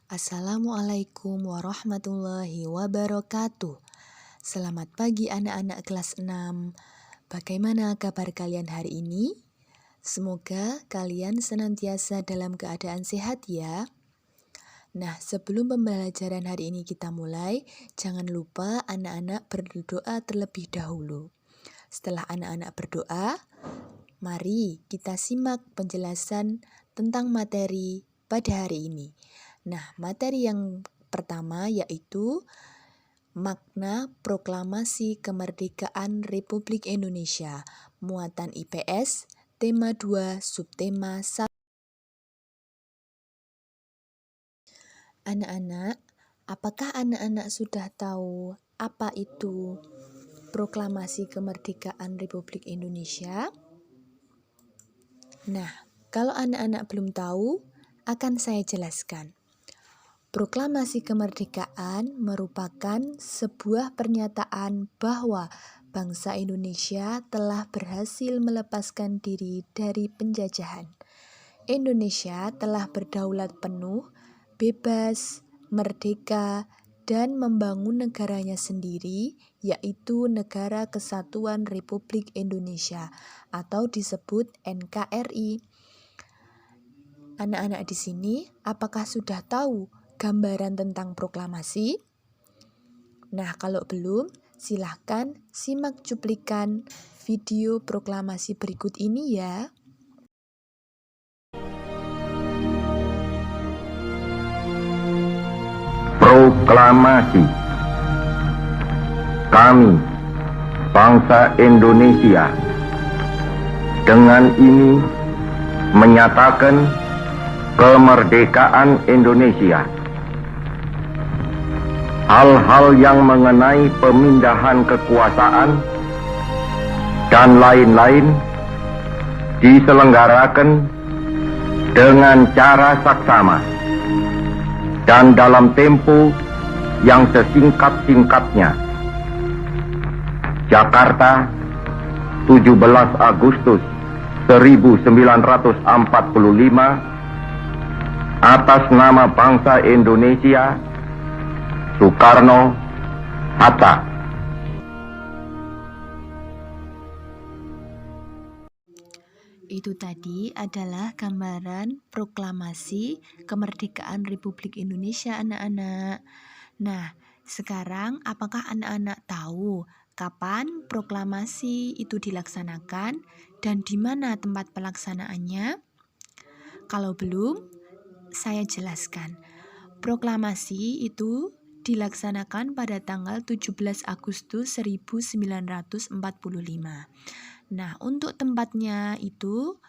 Assalamualaikum warahmatullahi wabarakatuh. Selamat pagi anak-anak kelas 6. Bagaimana kabar kalian hari ini? Semoga kalian senantiasa dalam keadaan sehat ya. Nah, sebelum pembelajaran hari ini kita mulai, jangan lupa anak-anak berdoa terlebih dahulu. Setelah anak-anak berdoa, mari kita simak penjelasan tentang materi pada hari ini. Nah, materi yang pertama yaitu makna Proklamasi Kemerdekaan Republik Indonesia, muatan IPS, tema 2, subtema 1. Anak-anak, apakah anak-anak sudah tahu apa itu Proklamasi Kemerdekaan Republik Indonesia? Nah, kalau anak-anak belum tahu, akan saya jelaskan. Proklamasi kemerdekaan merupakan sebuah pernyataan bahwa bangsa Indonesia telah berhasil melepaskan diri dari penjajahan. Indonesia telah berdaulat penuh, bebas, merdeka, dan membangun negaranya sendiri, yaitu Negara Kesatuan Republik Indonesia atau disebut NKRI. Anak-anak di sini, apakah sudah tahu gambaran tentang proklamasi? Nah, kalau belum, silahkan simak cuplikan video proklamasi berikut ini ya. Proklamasi. Kami, bangsa Indonesia, dengan ini menyatakan kemerdekaan Indonesia. Hal-hal yang mengenai pemindahan kekuasaan dan lain-lain diselenggarakan dengan cara saksama dan dalam tempo yang sesingkat-singkatnya. Jakarta, 17 Agustus 1945, atas nama bangsa Indonesia, Soekarno, Hatta. Itu tadi adalah gambaran proklamasi kemerdekaan Republik Indonesia, anak-anak. Nah, sekarang apakah anak-anak tahu kapan proklamasi itu dilaksanakan dan di mana tempat pelaksanaannya? Kalau belum, saya jelaskan. Proklamasi itu dilaksanakan pada tanggal 17 Agustus 1945. Nah, untuk tempatnya itu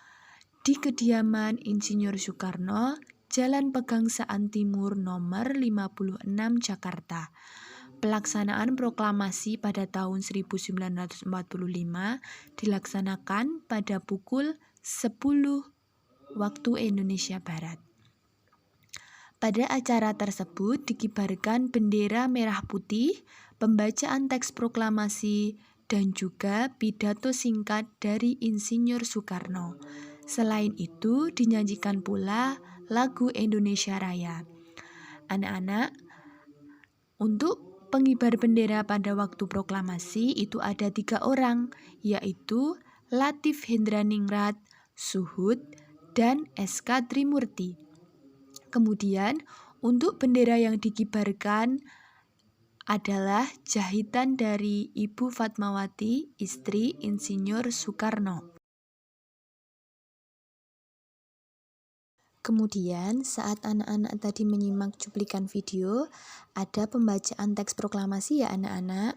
di kediaman Insinyur Soekarno, Jalan Pegangsaan Timur nomor 56 Jakarta. Pelaksanaan proklamasi pada tahun 1945 dilaksanakan pada pukul 10 waktu Indonesia Barat. Pada acara tersebut dikibarkan bendera merah putih, pembacaan teks proklamasi, dan juga pidato singkat dari Insinyur Soekarno. Selain itu, dinyanyikan pula lagu Indonesia Raya. Anak-anak, untuk pengibar bendera pada waktu proklamasi itu ada 3 orang, yaitu Latif Hendraningrat, Suhud, dan SK Trimurti. Kemudian, untuk bendera yang dikibarkan adalah jahitan dari Ibu Fatmawati, istri Insinyur Soekarno. Kemudian, saat anak-anak tadi menyimak cuplikan video, ada pembacaan teks proklamasi ya anak-anak.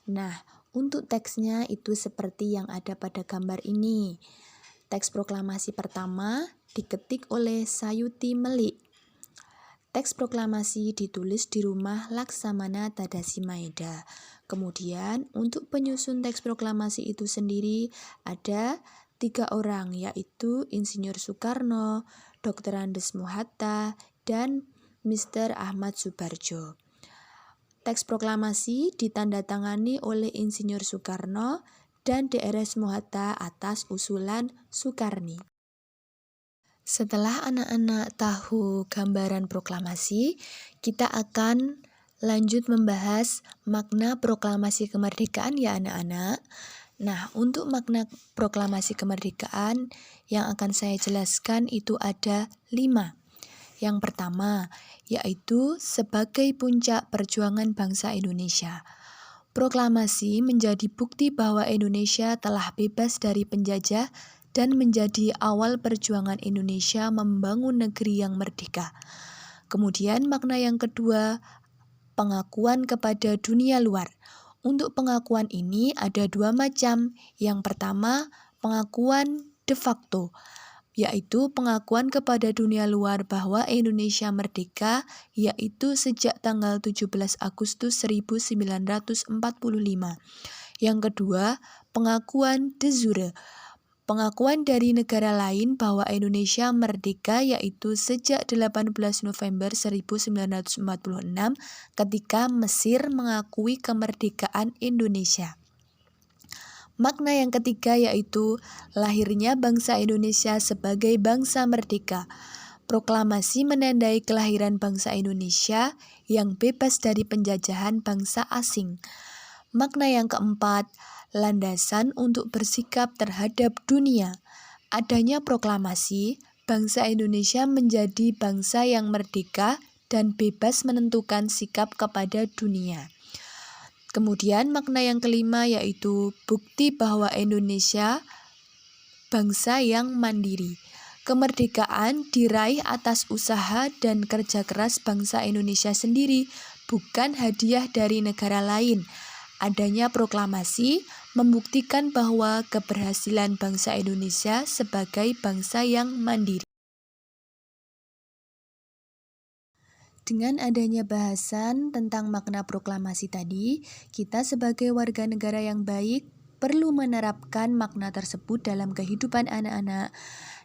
Nah, untuk teksnya itu seperti yang ada pada gambar ini. Teks proklamasi pertama diketik oleh Sayuti Melik. Teks proklamasi ditulis di rumah Laksamana Tadasi Maeda. Kemudian untuk penyusun teks proklamasi itu sendiri ada 3 orang, yaitu Insinyur Soekarno, Dr. Andes Mohatta, dan Mr. Ahmad Subarjo. Teks proklamasi ditandatangani oleh Insinyur Soekarno dan Drs Mohatta atas usulan Soekarni. Setelah anak-anak tahu gambaran proklamasi, kita akan lanjut membahas makna proklamasi kemerdekaan ya anak-anak. Nah, untuk makna proklamasi kemerdekaan yang akan saya jelaskan itu ada 5. Yang pertama, yaitu sebagai puncak perjuangan bangsa Indonesia. Proklamasi menjadi bukti bahwa Indonesia telah bebas dari penjajah dan menjadi awal perjuangan Indonesia membangun negeri yang merdeka. Kemudian makna yang kedua, pengakuan kepada dunia luar. Untuk pengakuan ini ada 2 macam. Yang pertama, pengakuan de facto, yaitu pengakuan kepada dunia luar bahwa Indonesia merdeka, yaitu sejak tanggal 17 Agustus 1945. Yang kedua, pengakuan de jure, pengakuan dari negara lain bahwa Indonesia merdeka, yaitu sejak 18 November 1946 ketika Mesir mengakui kemerdekaan Indonesia. Makna yang ketiga yaitu lahirnya bangsa Indonesia sebagai bangsa merdeka. Proklamasi menandai kelahiran bangsa Indonesia yang bebas dari penjajahan bangsa asing. Makna yang keempat, landasan untuk bersikap terhadap dunia. Adanya proklamasi, bangsa Indonesia menjadi bangsa yang merdeka dan bebas menentukan sikap kepada dunia. Kemudian makna yang kelima yaitu bukti bahwa Indonesia bangsa yang mandiri. Kemerdekaan diraih atas usaha dan kerja keras bangsa Indonesia sendiri, bukan hadiah dari negara lain. Adanya proklamasi membuktikan bahwa keberhasilan bangsa Indonesia sebagai bangsa yang mandiri. Dengan adanya bahasan tentang makna proklamasi tadi, kita sebagai warga negara yang baik perlu menerapkan makna tersebut dalam kehidupan anak-anak.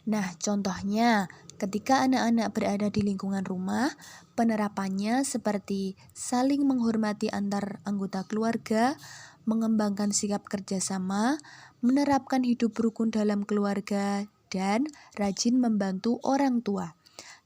Nah, contohnya ketika anak-anak berada di lingkungan rumah, penerapannya seperti saling menghormati antar anggota keluarga, mengembangkan sikap kerjasama, menerapkan hidup rukun dalam keluarga, dan rajin membantu orang tua.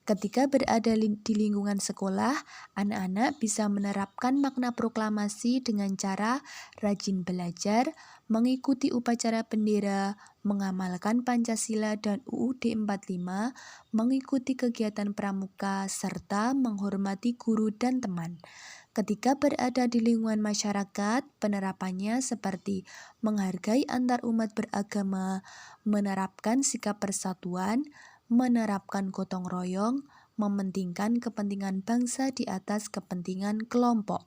Ketika berada di lingkungan sekolah, anak-anak bisa menerapkan makna proklamasi dengan cara rajin belajar, mengikuti upacara bendera, mengamalkan Pancasila dan UUD 45, mengikuti kegiatan pramuka, serta menghormati guru dan teman. Ketika berada di lingkungan masyarakat, penerapannya seperti menghargai antar umat beragama, menerapkan sikap persatuan, menerapkan gotong royong, mementingkan kepentingan bangsa di atas kepentingan kelompok.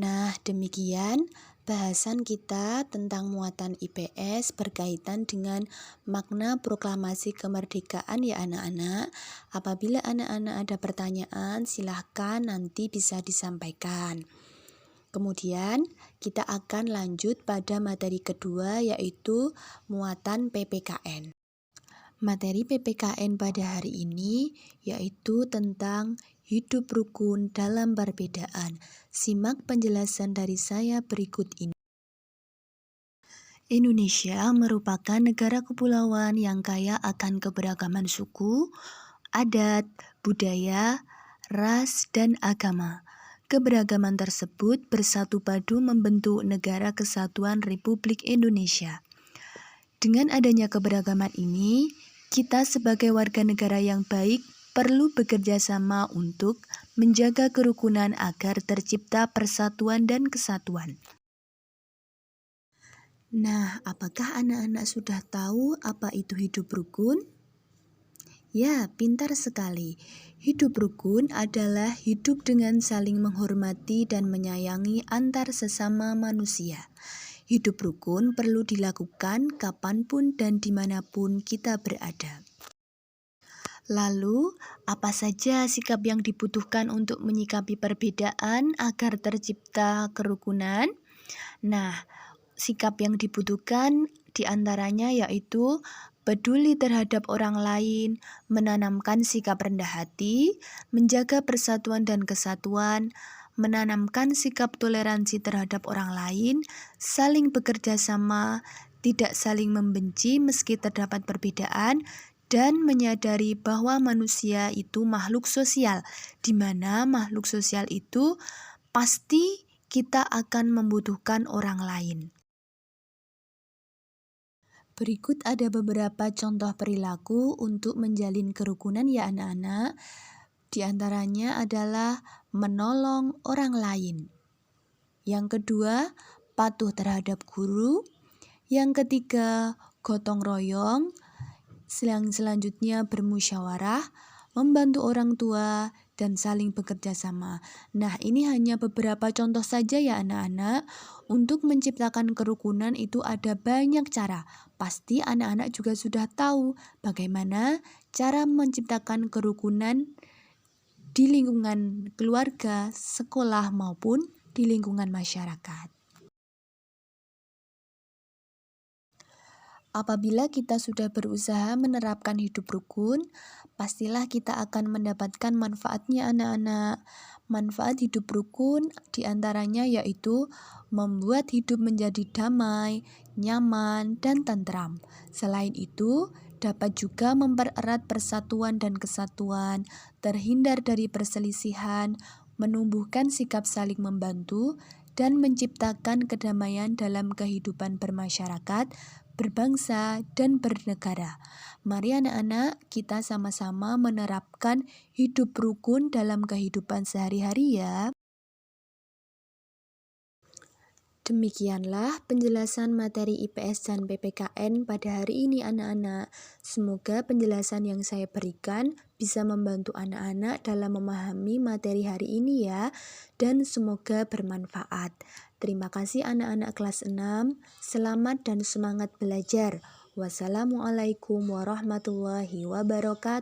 Nah, demikian bahasan kita tentang muatan IPS berkaitan dengan makna proklamasi kemerdekaan ya anak-anak. Apabila anak-anak ada pertanyaan, silahkan nanti bisa disampaikan. Kemudian kita akan lanjut pada materi kedua yaitu muatan PPKN. Materi PPKN pada hari ini yaitu tentang hidup rukun dalam perbedaan. Simak penjelasan dari saya berikut ini. Indonesia merupakan negara kepulauan yang kaya akan keberagaman suku, adat, budaya, ras, dan agama. Keberagaman tersebut bersatu padu membentuk Negara Kesatuan Republik Indonesia. Dengan adanya keberagaman ini, kita sebagai warga negara yang baik perlu bekerja sama untuk menjaga kerukunan agar tercipta persatuan dan kesatuan. Nah, apakah anak-anak sudah tahu apa itu hidup rukun? Ya, pintar sekali. Hidup rukun adalah hidup dengan saling menghormati dan menyayangi antar sesama manusia. Hidup rukun perlu dilakukan kapanpun dan dimanapun kita berada. Lalu, apa saja sikap yang dibutuhkan untuk menyikapi perbedaan agar tercipta kerukunan? Nah, sikap yang dibutuhkan diantaranya yaitu peduli terhadap orang lain, menanamkan sikap rendah hati, menjaga persatuan dan kesatuan, menanamkan sikap toleransi terhadap orang lain, saling bekerja sama, tidak saling membenci meski terdapat perbedaan, dan menyadari bahwa manusia itu makhluk sosial, di mana makhluk sosial itu pasti kita akan membutuhkan orang lain. Berikut ada beberapa contoh perilaku untuk menjalin kerukunan ya anak-anak. Di antaranya adalah menolong orang lain. Yang kedua, patuh terhadap guru. Yang ketiga, gotong royong. Selanjutnya bermusyawarah, membantu orang tua, dan saling bekerja sama. Nah, ini hanya beberapa contoh saja ya anak-anak. Untuk menciptakan kerukunan itu ada banyak cara. Pasti anak-anak juga sudah tahu bagaimana cara menciptakan kerukunan di lingkungan keluarga, sekolah, maupun di lingkungan masyarakat. Apabila kita sudah berusaha menerapkan hidup rukun, pastilah kita akan mendapatkan manfaatnya anak-anak. Manfaat hidup rukun diantaranya yaitu membuat hidup menjadi damai, nyaman, dan tentram. Selain itu, dapat juga mempererat persatuan dan kesatuan, terhindar dari perselisihan, menumbuhkan sikap saling membantu, dan menciptakan kedamaian dalam kehidupan bermasyarakat, berbangsa, dan bernegara. Mari anak-anak, kita sama-sama menerapkan hidup rukun dalam kehidupan sehari-hari ya. Demikianlah penjelasan materi IPS dan PPKN pada hari ini anak-anak. Semoga penjelasan yang saya berikan bisa membantu anak-anak dalam memahami materi hari ini ya, dan semoga bermanfaat. Terima kasih anak-anak kelas 6. Selamat dan semangat belajar. Wassalamualaikum warahmatullahi wabarakatuh.